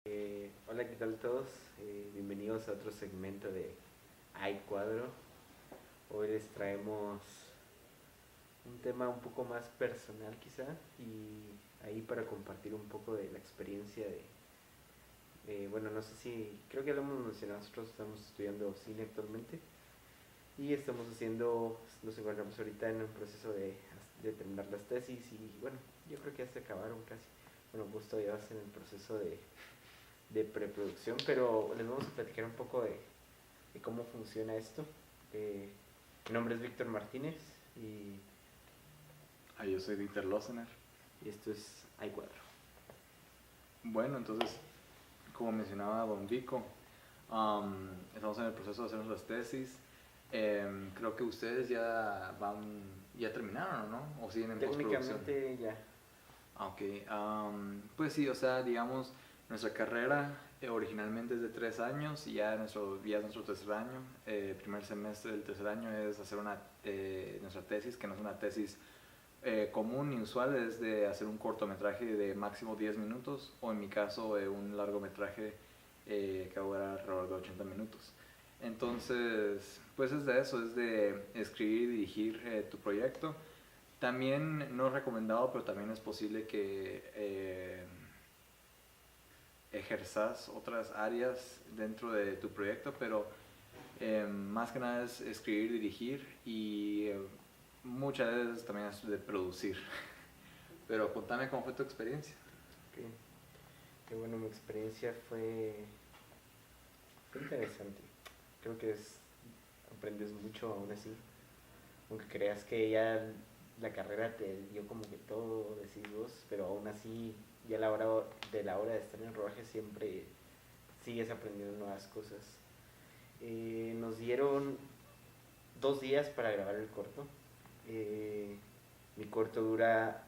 Hola, ¿qué tal todos? Bienvenidos a otro segmento de Hay Cuadro. Hoy les traemos un tema un poco más personal quizá y ahí para compartir un poco de la experiencia bueno, no sé si, creo que lo hemos mencionado, nosotros estamos estudiando cine actualmente y nos encontramos ahorita en un proceso de terminar las tesis y bueno, yo creo que ya se acabaron casi. Bueno, vos todavía vas en el proceso de preproducción, pero les vamos a platicar un poco de cómo funciona esto. Eh, Mi nombre es Víctor Martínez y, Yo soy Dieter Losener. y esto es iCuadro. Bueno, entonces, como mencionaba Don Vico, estamos en el proceso de hacer nuestras tesis. Creo que ustedes ya terminaron, ¿no? ¿O siguen en postproducción? Técnicamente ya. Ok, pues sí, o sea, digamos, nuestra carrera originalmente es de 3 años y ya es nuestro tercer año. Primer semestre del tercer año es hacer nuestra tesis, que no es una tesis común y usual, es de hacer un cortometraje de máximo 10 minutos o en mi caso un largometraje que va a durar alrededor de 80 minutos. Entonces, pues es de eso, es de escribir y dirigir tu proyecto. También no es recomendado, pero también es posible que ejerzas otras áreas dentro de tu proyecto, pero más que nada es escribir, dirigir y muchas veces también es de producir. Pero contame cómo fue tu experiencia. Que, que bueno, mi experiencia fue interesante. Creo que aprendes mucho aún así. Aunque creas que ya la carrera te dio como que todo, decís vos, pero aún así, ya la hora de estar en el rodaje siempre sigues aprendiendo nuevas cosas. Nos dieron 2 días para grabar el corto. Eh, Mi corto dura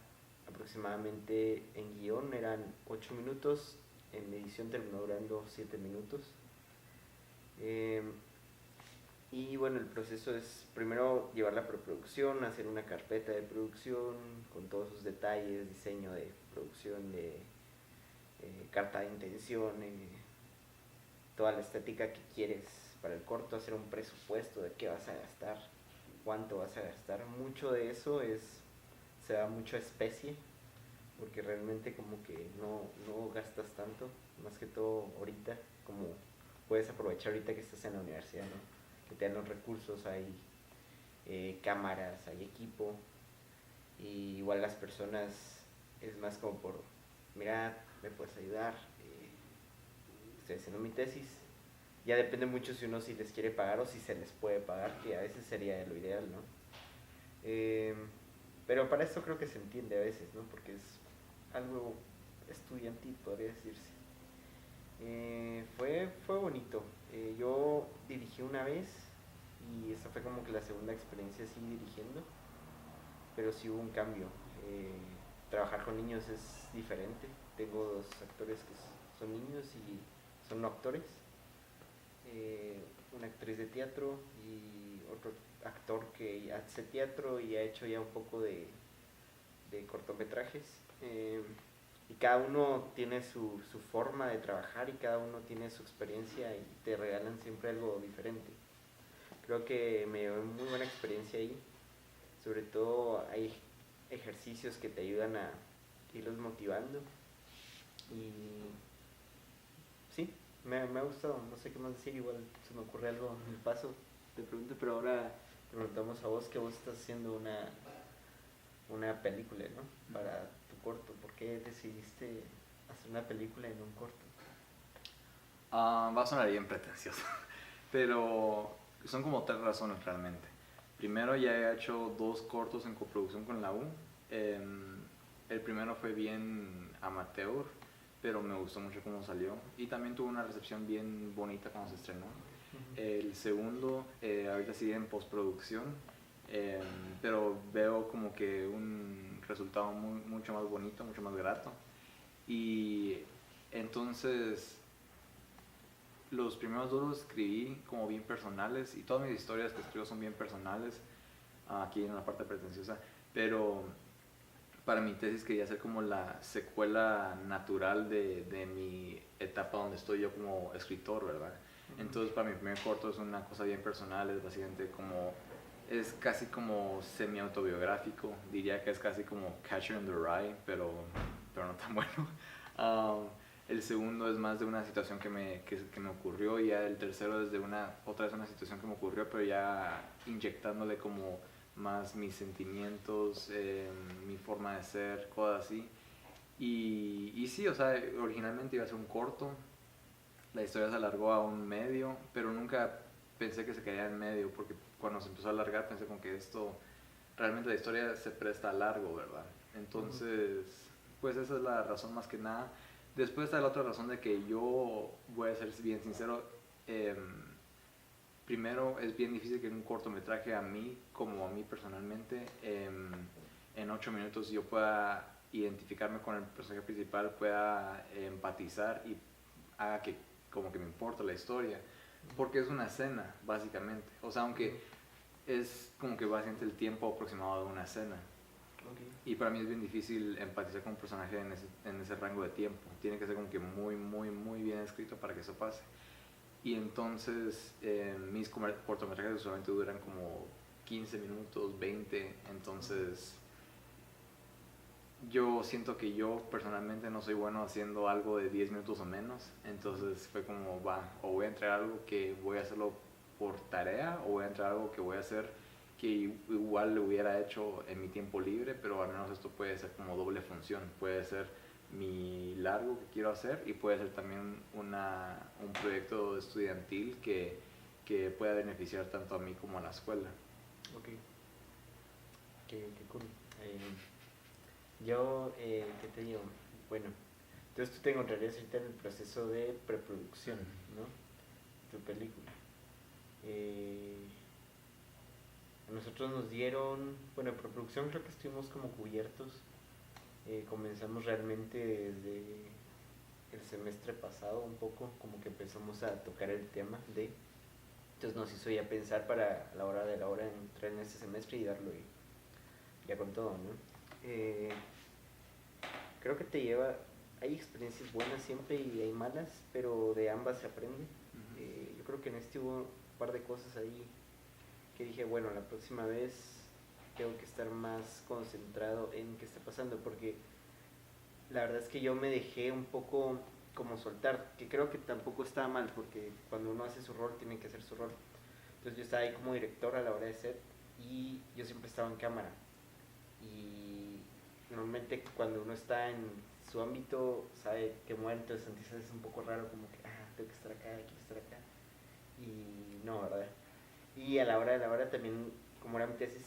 aproximadamente en guión, eran 8 minutos, en edición terminó durando 7 minutos. Eh, y bueno, el proceso es primero llevar la preproducción, hacer una carpeta de producción con todos sus detalles, diseño de producción, de carta de intención, toda la estética que quieres para el corto, hacer un presupuesto de qué vas a gastar, cuánto vas a gastar. Mucho de eso se da mucho a especie, porque realmente como que no gastas tanto, más que todo ahorita, como puedes aprovechar ahorita que estás en la universidad, ¿no? Que te dan los recursos, hay cámaras, hay equipo, y igual las personas es más como por, mira, me puedes ayudar, estoy haciendo mi tesis. Ya depende mucho si uno si les quiere pagar o si se les puede pagar, que a veces sería lo ideal, ¿no? Eh, pero para esto creo que se entiende a veces, ¿no? Porque es algo estudiantil, podría decirse. Fue bonito. Yo dirigí una vez y esta fue como que la segunda experiencia así dirigiendo, pero sí hubo un cambio. Eh, Trabajar con niños es diferente. Tengo dos actores que son niños y son no actores. Una actriz de teatro y otro actor que hace teatro y ha hecho ya un poco de cortometrajes. Y cada uno tiene su forma de trabajar y cada uno tiene su experiencia y te regalan siempre algo diferente. Creo que me dio muy buena experiencia ahí. Sobre todo hay ejercicios que te ayudan a irlos motivando. Y sí, me ha gustado. No sé qué más decir. Igual se me ocurre algo en el paso. Te pregunto, pero ahora te preguntamos a vos que vos estás haciendo una película, ¿no? Para tu corto. ¿Por qué decidiste hacer una película en un corto? Va a sonar bien pretencioso, pero son como 3 razones realmente. Primero, ya he hecho 2 cortos en coproducción con la U. El primero fue bien amateur, pero me gustó mucho cómo salió y también tuvo una recepción bien bonita cuando se estrenó. El segundo, ahorita sigue en postproducción, pero veo como que un resultado mucho más bonito, mucho más grato. Y entonces los primeros 2 los escribí como bien personales y todas mis historias que escribo son bien personales, aquí en la parte pretenciosa, pero para mi tesis quería hacer como la secuela natural de mi etapa donde estoy yo como escritor, ¿verdad? Entonces para mi primer corto es una cosa bien personal, es básicamente como, es casi como semi-autobiográfico, diría que es casi como Catcher in the Rye, pero no tan bueno. Um, el segundo es más de una situación que me ocurrió, y ya el tercero es de otra vez una situación que me ocurrió, pero ya inyectándole como más mis sentimientos, mi forma de ser, cosas así. Y sí, o sea, originalmente iba a ser un corto, la historia se alargó a un medio, pero nunca pensé que se quedaría en medio, porque cuando se empezó a alargar pensé como que esto, realmente la historia se presta a largo, ¿verdad? Entonces, pues esa es la razón más que nada. Después está la otra razón de que yo, voy a ser bien sincero, eh, primero es bien difícil que en un cortometraje a mí, como a mí personalmente, en 8 minutos yo pueda identificarme con el personaje principal, pueda empatizar y haga que como que me importa la historia, porque es una escena básicamente, o sea, aunque es como que básicamente el tiempo aproximado de una escena. Y para mí es bien difícil empatizar con un personaje en ese rango de tiempo, tiene que ser como que muy, muy, muy bien escrito para que eso pase. Y entonces mis cortometrajes usualmente duran como 15 minutos, 20, entonces yo siento que yo personalmente no soy bueno haciendo algo de 10 minutos o menos, entonces fue como, va, o voy a entregar algo que voy a hacerlo por tarea, o voy a entregar algo que voy a hacer que igual lo hubiera hecho en mi tiempo libre, pero al menos esto puede ser como doble función, puede ser mi largo que quiero hacer y puede ser también un proyecto estudiantil que pueda beneficiar tanto a mí como a la escuela. Ok, qué cool. Yo, ¿qué te digo? Bueno, entonces tú te encontrarías ahorita en el proceso de preproducción, ¿no? Tu película. A nosotros nos dieron, bueno, en preproducción creo que estuvimos como cubiertos. Comenzamos realmente desde el semestre pasado un poco, como que empezamos a tocar el tema de... Entonces nos hizo ya pensar para la hora de la hora entrar en ese semestre y darlo ya con todo, ¿no? Creo que te lleva, hay experiencias buenas siempre y hay malas, pero de ambas se aprende. Yo creo que en este hubo un par de cosas ahí que dije, bueno, la próxima vez tengo que estar más concentrado en qué está pasando, porque la verdad es que yo me dejé un poco como soltar, que creo que tampoco está mal, porque cuando uno hace su rol tiene que hacer su rol. Entonces yo estaba ahí como director a la hora de set y yo siempre estaba en cámara. Y normalmente cuando uno está en su ámbito sabe que muere, entonces es un poco raro, como que tengo que estar acá, quiero estar acá. Y no, ¿verdad? Y a la hora de la hora también, como era mi tesis,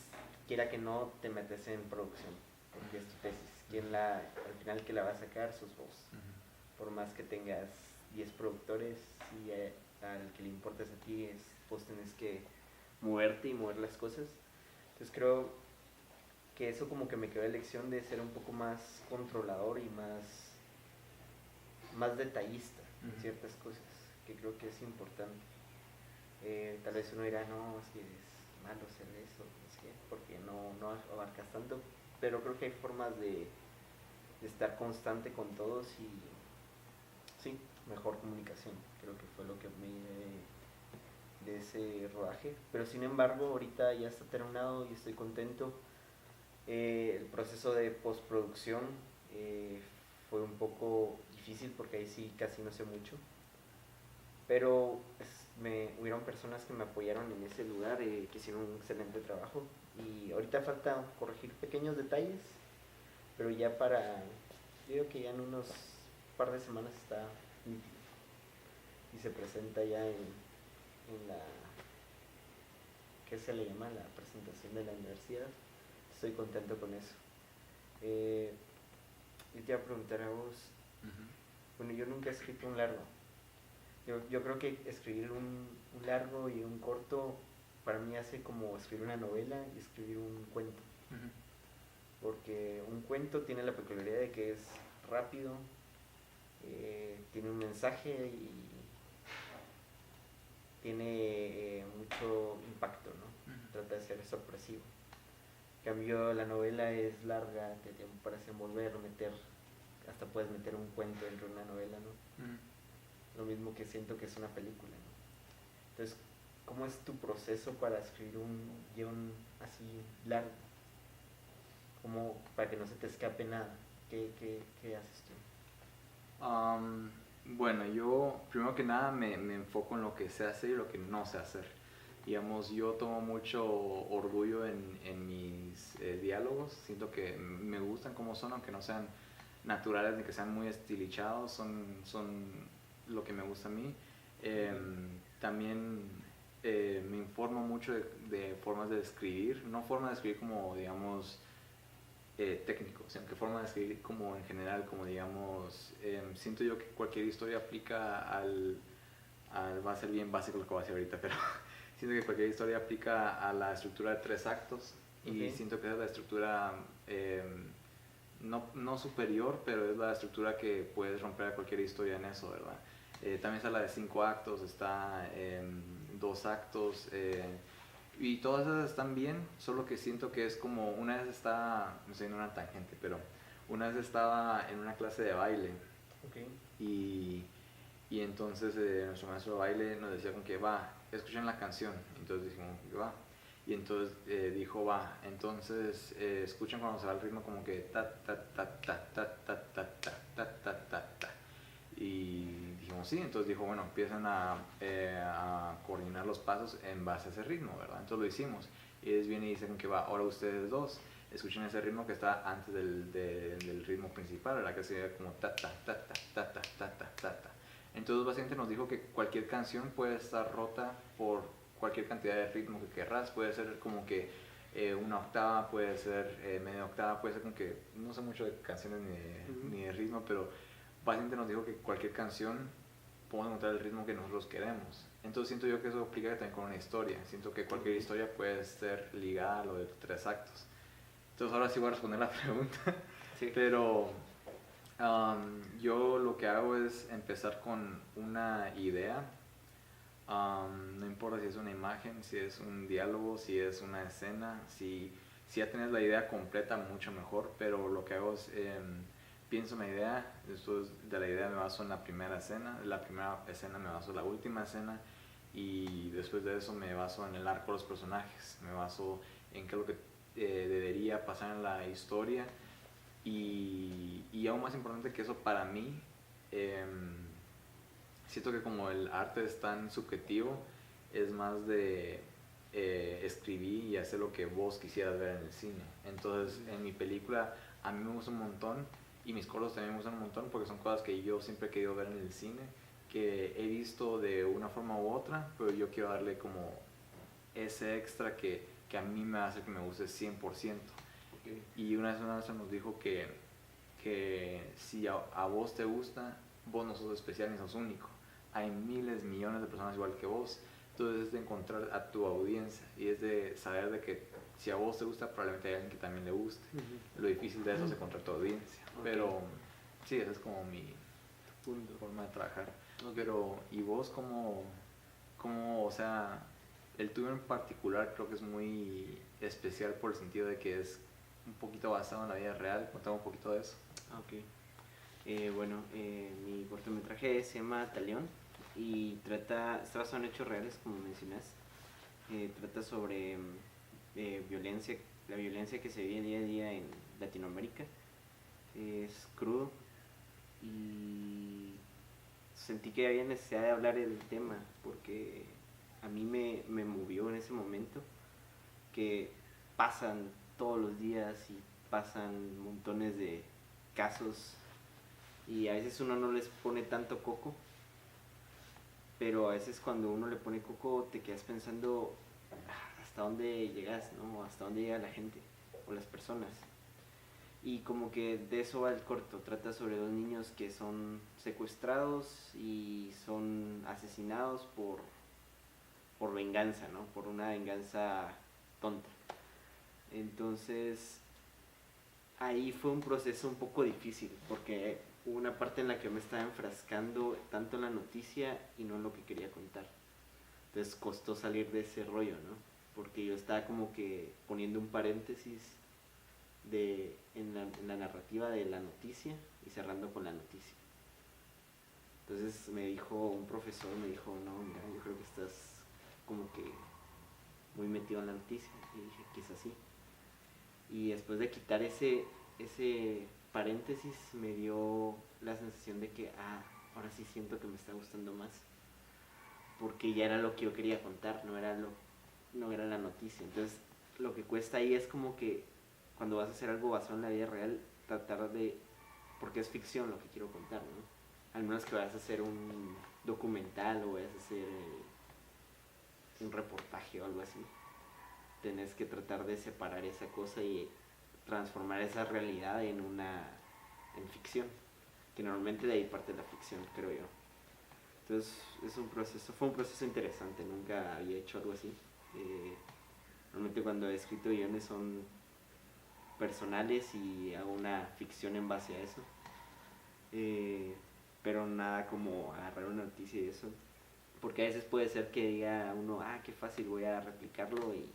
quiera que no te metes en producción, porque es tu tesis. Al final que la va a sacar sos vos. Por más que tengas 10 productores, si al que le importas a ti es vos tenés que moverte y mover las cosas. Entonces creo que eso como que me quedó de lección de ser un poco más controlador y más detallista en ciertas cosas, que creo que es importante. Tal vez uno dirá, no, es que es malo hacer eso, no sé, porque no abarcas tanto, pero creo que hay formas de estar constante con todos y sí, mejor comunicación, creo que fue lo que me llevé de ese rodaje, pero sin embargo ahorita ya está terminado y estoy contento. El proceso de postproducción fue un poco difícil porque ahí sí casi no sé mucho, pero hubieron personas que me apoyaron en ese lugar, que hicieron un excelente trabajo y ahorita falta corregir pequeños detalles, pero ya yo creo que ya en unos par de semanas está nítido y se presenta ya en la, ¿qué se le llama? La presentación de la universidad. Estoy contento con eso. Yo te iba a preguntar a vos, bueno, yo nunca he escrito un largo. Yo creo que escribir un largo y un corto para mí hace como escribir una novela y escribir un cuento. Porque un cuento tiene la peculiaridad de que es rápido, tiene un mensaje y tiene mucho impacto, ¿no? Trata de ser sorpresivo. En cambio, la novela es larga, te tiempo para desenvolver, meter, hasta puedes meter un cuento dentro de una novela, ¿no? Lo mismo que siento que es una película, ¿no? Entonces, ¿cómo es tu proceso para escribir un guión así largo? Como para que no se te escape nada. ¿Qué haces tú? Bueno, yo primero que nada me enfoco en lo que sé hacer y lo que no sé hacer. Digamos, yo tomo mucho orgullo en mis diálogos. Siento que me gustan como son, aunque no sean naturales ni que sean muy estilizados, son lo que me gusta a mí. También me informo mucho de formas de escribir, no formas de escribir como, digamos, técnico, sino que forma de escribir como en general, como digamos, siento yo que cualquier historia aplica va a ser bien básico lo que voy a decir ahorita, pero siento que cualquier historia aplica a la estructura de 3 actos y siento que esa es la estructura no superior, pero es la estructura que puedes romper a cualquier historia en eso, ¿verdad? También está la de 5 actos, está 2 actos, y todas esas están bien, solo que siento que es como, una vez estaba, no sé, en una tangente, pero una vez estaba en una clase de baile y entonces nuestro maestro de baile nos decía como que va, escuchen la canción, entonces dijimos que va. Y entonces dijo, va, entonces escuchen cuando se va el ritmo como que ta ta ta ta ta ta ta ta ta ta ta ta. Y dijimos sí, entonces dijo, bueno, empiezan a coordinar los pasos en base a ese ritmo, ¿verdad? Entonces lo hicimos. Y ellos vienen y dicen que va, ahora ustedes dos, escuchen ese ritmo que está antes del ritmo principal, ¿verdad? Que sería como ta ta ta ta ta ta ta ta ta ta. Entonces básicamente nos dijo que cualquier canción puede estar rota por cualquier cantidad de ritmo que querrás, puede ser como que una octava, puede ser media octava, puede ser como que, no sé mucho de canciones ni de ritmo, pero básicamente nos dijo que cualquier canción podemos encontrar el ritmo que nosotros queremos. Entonces siento yo que eso aplica también con una historia, siento que cualquier historia puede ser ligada a lo de 3 actos. Entonces ahora sí voy a responder la pregunta, sí. Pero yo lo que hago es empezar con una idea. No importa si es una imagen, si es un diálogo, si es una escena, si ya tienes la idea completa, mucho mejor, pero lo que hago es pienso una idea, después de la idea me baso en la primera escena, de la primera escena me baso en la última escena y después de eso me baso en el arco de los personajes, me baso en qué es lo que debería pasar en la historia y aún más importante que eso para mí, siento que como el arte es tan subjetivo, es más de escribir y hacer lo que vos quisieras ver en el cine. Entonces, en mi película a mí me gusta un montón y mis cortos también me gustan un montón porque son cosas que yo siempre he querido ver en el cine, que he visto de una forma u otra, pero yo quiero darle como ese extra que a mí me hace que me guste 100%. Okay. Y una vez nos dijo que si a vos te gusta, vos no sos especial ni sos único. Hay miles, millones de personas igual que vos. Entonces es de encontrar a tu audiencia y es de saber de que si a vos te gusta, probablemente hay alguien que también le guste. Lo difícil de eso es encontrar tu audiencia. Pero sí, esa es como mi forma de trabajar. Pero, ¿y vos cómo, o sea, el tuyo en particular creo que es muy especial por el sentido de que es un poquito basado en la vida real? Contame un poquito de eso. Bueno, mi cortometraje se llama Talión y está basado en hechos reales, como mencionas. Trata sobre la violencia que se vive día a día en Latinoamérica. Es crudo y sentí que había necesidad de hablar del tema porque a mí me movió en ese momento, que pasan todos los días y pasan montones de casos y a veces uno no les pone tanto coco, pero a veces cuando uno le pone coco te quedas pensando hasta dónde llegas, ¿no? Hasta dónde llega la gente o las personas. Y como que de eso va el corto, trata sobre 2 niños que son secuestrados y son asesinados por venganza, ¿no? Por una venganza tonta. Entonces, ahí fue un proceso un poco difícil, porque hubo una parte en la que me estaba enfrascando tanto en la noticia y no en lo que quería contar. Entonces costó salir de ese rollo, ¿no? porque yo estaba como que poniendo un paréntesis en la narrativa de la noticia y cerrando con la noticia. Entonces un profesor me dijo, no, mira, yo creo que estás como que muy metido en la noticia. Y dije, quizás sí. Y después de quitar ese paréntesis me dio la sensación de que, ahora sí siento que me está gustando más. Porque ya era lo que yo quería contar, no era la noticia. Entonces, lo que cuesta ahí es como que cuando vas a hacer algo basado en la vida real, tratar de, porque es ficción lo que quiero contar, ¿no? Al menos que vayas a hacer un documental o vayas a hacer un reportaje o algo así. Tenés que tratar de separar esa cosa y transformar esa realidad en ficción, que normalmente de ahí parte la ficción, creo yo. Entonces fue un proceso interesante, nunca había hecho algo así. Normalmente cuando he escrito guiones son personales y hago una ficción en base a eso. Pero nada como agarrar una noticia y eso. Porque a veces puede ser que diga uno, qué fácil, voy a replicarlo y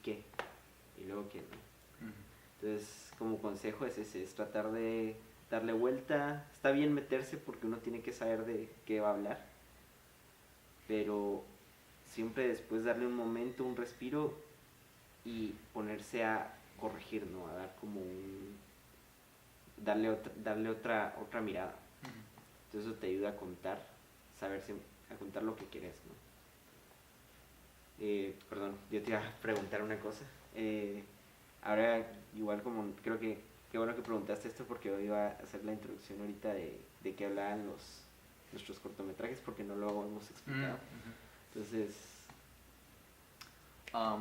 qué. Y luego qué, ¿no? Entonces, como consejo es ese, es tratar de darle vuelta. Está bien meterse porque uno tiene que saber de qué va a hablar. Pero siempre después darle un momento, un respiro y ponerse a corregir, ¿no? A dar como darle otra mirada. Entonces eso te ayuda a contar, a contar lo que quieres, ¿no? Perdón, yo te iba a preguntar una cosa. Ahora, igual como creo que qué bueno que preguntaste esto porque yo iba a hacer la introducción ahorita de qué hablaban nuestros cortometrajes porque no lo hemos explicado. Entonces...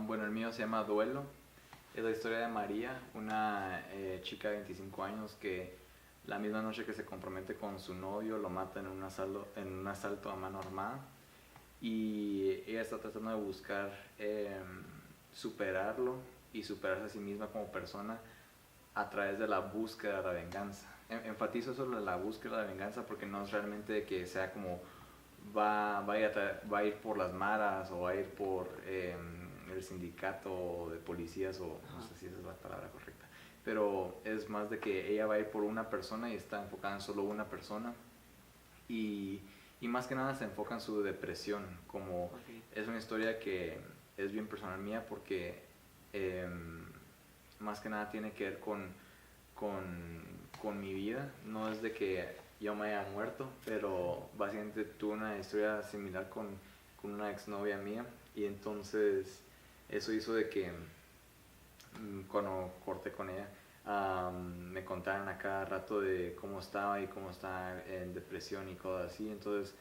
bueno, el mío se llama Duelo. Es la historia de María, una chica de 25 años que la misma noche que se compromete con su novio lo mata en un asalto a mano armada. Y ella está tratando de buscar superarlo y superarse a sí misma como persona a través de la búsqueda de la venganza. Enfatizo sobre la búsqueda de la venganza porque no es realmente que sea como va a ir por las maras o va a ir por el sindicato de policías o no sé si esa es la palabra correcta, pero es más de que ella va a ir por una persona y está enfocada en solo una persona y más que nada se enfoca en su depresión, como es una historia que es bien personal mía porque más que nada tiene que ver con mi vida, no es de que yo me haya muerto, pero básicamente tuve una historia similar con una exnovia mía y entonces eso hizo de que cuando corté con ella me contaran a cada rato de cómo estaba y cómo estaba en depresión y cosas así, entonces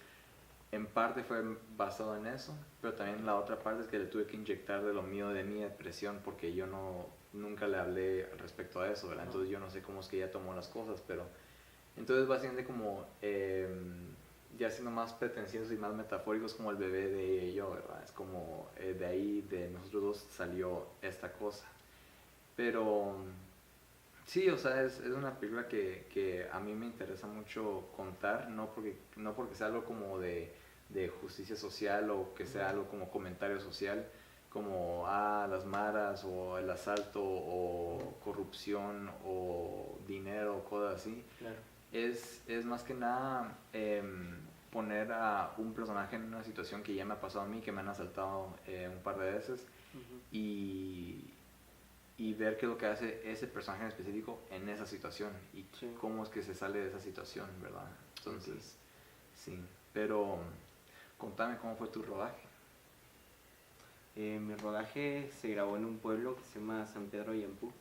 en parte fue basado en eso, pero también la otra parte es que le tuve que inyectar de lo mío de mi depresión porque yo nunca le hablé respecto a eso, ¿verdad? Entonces yo no sé cómo es que ella tomó las cosas, pero entonces básicamente como ya siendo más pretenciosos y más metafóricos como el bebé de ella y yo, ¿verdad? Es como de ahí, de nosotros dos salió esta cosa. Pero sí, o sea, es una película que a mí me interesa mucho contar, no porque sea algo como de justicia social o que sea algo como comentario social, como las maras o el asalto o corrupción o dinero, cosas así. Claro. Es más que nada poner a un personaje en una situación que ya me ha pasado a mí, que me han asaltado un par de veces, y ver qué es lo que hace ese personaje en específico en esa situación y cómo es que se sale de esa situación, ¿verdad? Entonces, sí. Pero contame cómo fue tu rodaje. Mi rodaje se grabó en un pueblo que se llama San Pedro de Yampuc.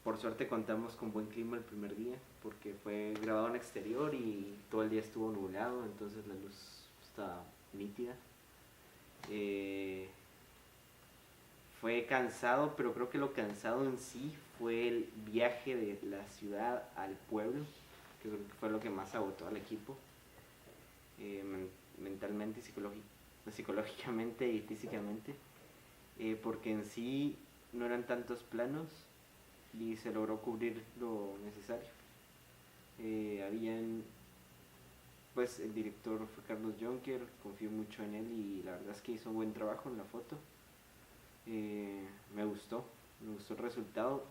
Por suerte contamos con buen clima el primer día porque fue grabado en exterior y todo el día estuvo nublado, entonces la luz estaba nítida. Fue cansado, pero creo que lo cansado en sí fue el viaje de la ciudad al pueblo, que creo que fue lo que más agotó al equipo, mentalmente, psicológicamente y físicamente, porque en sí no eran tantos planos y se logró cubrir lo necesario. Habían pues el director fue Carlos Jonker, confío mucho en él y la verdad es que hizo un buen trabajo en la foto. Me gustó el resultado.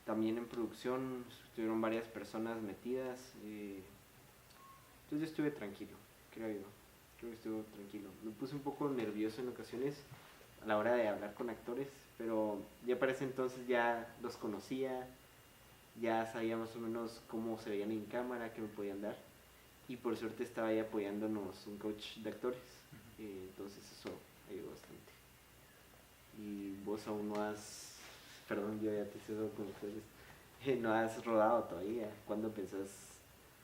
También en producción estuvieron varias personas metidas, entonces yo estuve tranquilo, creo que estuve tranquilo. Me puse un poco nervioso en ocasiones a la hora de hablar con actores, pero ya para ese entonces ya los conocía, ya sabía más o menos cómo se veían en cámara, qué me podían dar, y por suerte estaba ahí apoyándonos un coach de actores, entonces eso ayudó bastante. Y vos aún no has, perdón, yo ya te cedo con ustedes, no has rodado todavía. ¿Cuándo pensás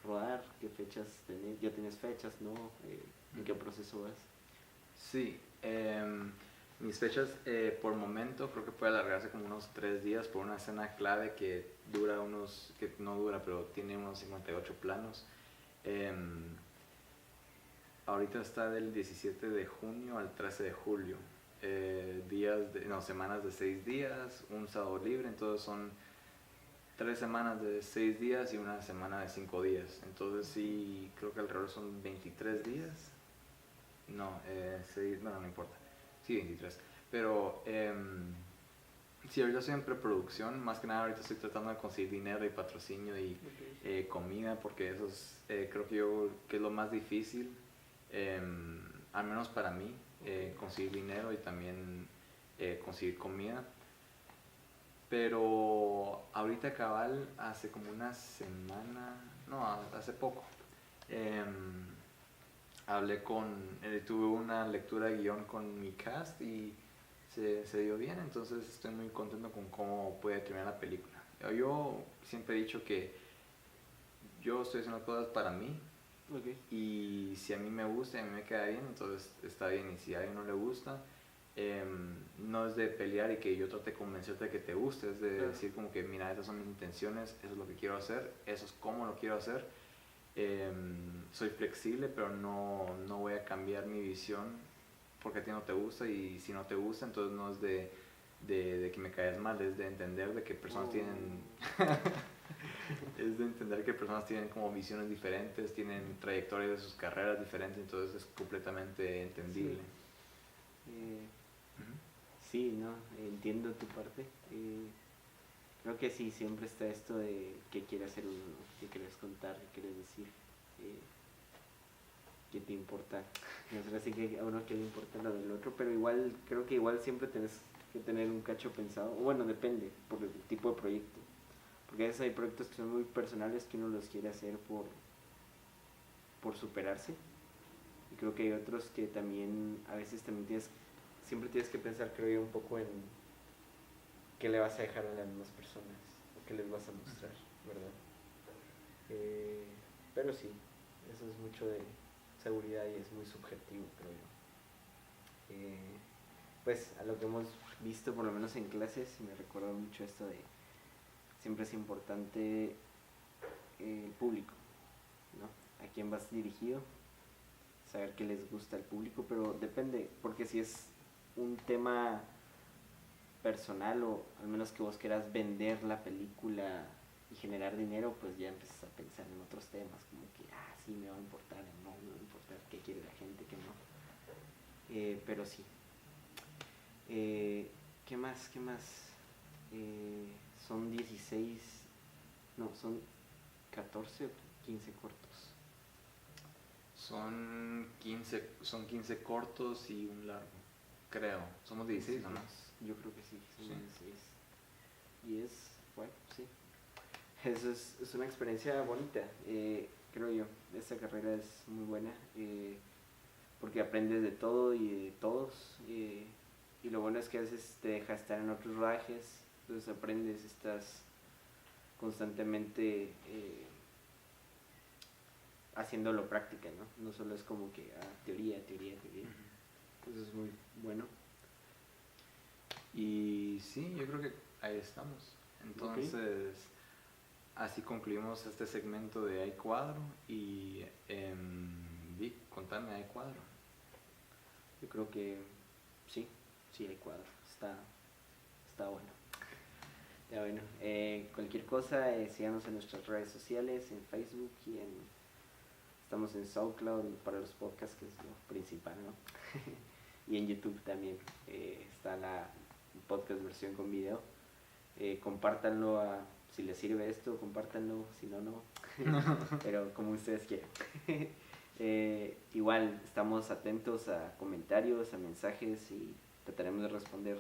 rodar? ¿Qué fechas tenés? ¿Ya tienes fechas, no? ¿En qué proceso vas? Sí, mis fechas por momento creo que puede alargarse como unos 3 días por una escena clave que dura que no dura, pero tiene unos 58 planos. Ahorita está del 17 de junio al 13 de julio. Semanas de 6 días, un sábado libre, entonces son 3 semanas de 6 días y una semana de 5 días. Entonces sí, creo que alrededor son 23 días. No, bueno, no importa. Sí, 23. Pero sí, ahorita estoy en preproducción. Más que nada ahorita estoy tratando de conseguir dinero y patrocinio y comida, porque eso es, creo que es lo más difícil, al menos para mí, conseguir dinero y también conseguir comida. Pero ahorita cabal, hace como una semana, no, hace poco, tuve una lectura de guión con mi cast y se dio bien, entonces estoy muy contento con cómo puede terminar la película. Yo siempre he dicho que yo estoy haciendo cosas para mí, Okay. y si a mí me gusta y a mí me queda bien, entonces está bien, y si a alguien no le gusta, no es de pelear y que yo trate de convencerte de que te guste, es de decir como que mira, esas son mis intenciones, eso es lo que quiero hacer, eso es cómo lo quiero hacer. Soy flexible, pero no voy a cambiar mi visión porque a ti no te gusta, y si no te gusta, entonces no es de que me caes mal, es de entender de que personas tienen es de entender que personas tienen como visiones diferentes, tienen trayectorias de sus carreras diferentes, entonces es completamente entendible. Sí, no, entiendo tu parte. Creo que sí, siempre está esto de qué quiere hacer uno, ¿no? Qué quieres contar, qué quieres decir, qué te importa. No sé, así que a uno que le importa lo del otro, pero igual, creo que igual siempre tienes que tener un cacho pensado. Bueno, depende, por el tipo de proyecto. Porque a veces hay proyectos que son muy personales que uno los quiere hacer por superarse. Y creo que hay otros que también, a veces también siempre tienes que pensar, creo yo, un poco en qué le vas a dejar a las demás personas o qué les vas a mostrar, ¿verdad? Pero sí, eso es mucho de seguridad y es muy subjetivo, creo yo. Pues a lo que hemos visto, por lo menos en clases, me recuerda mucho esto de siempre es importante el público, ¿no? A quién vas dirigido, saber qué les gusta al público, pero depende, porque si es un tema personal o al menos que vos quieras vender la película y generar dinero, pues ya empiezas a pensar en otros temas, como que, sí me va a importar o no me va a importar qué quiere la gente, qué no. Pero sí. ¿Qué más? ¿Qué más? Son 16, no, son 14 o 15 cortos. Son 15 cortos y un largo, creo. ¿Somos 16 o no? Yo creo que sí, son Sí. 16. Y bueno, sí. Eso es una experiencia bonita, creo yo. Esta carrera es muy buena porque aprendes de todo y de todos. Y lo bueno es que a veces te deja estar en otros rodajes, entonces aprendes, estás constantemente haciéndolo práctica, ¿no? No solo es como que teoría. Entonces es muy bueno. Y sí, yo creo que ahí estamos. Entonces, así concluimos este segmento de Hay Cuadro. Y Vic, contame, ¿hay cuadro? Yo creo que sí hay cuadro. Está bueno. Ya bueno, cualquier cosa, síganos en nuestras redes sociales, en Facebook y en Estamos en SoundCloud para los podcasts, que es lo principal, ¿no? Y en YouTube también está la podcast versión con video. Compártanlo si les sirve esto, compártanlo, si no, no. Pero como ustedes quieran. Igual estamos atentos a comentarios, a mensajes y trataremos de responder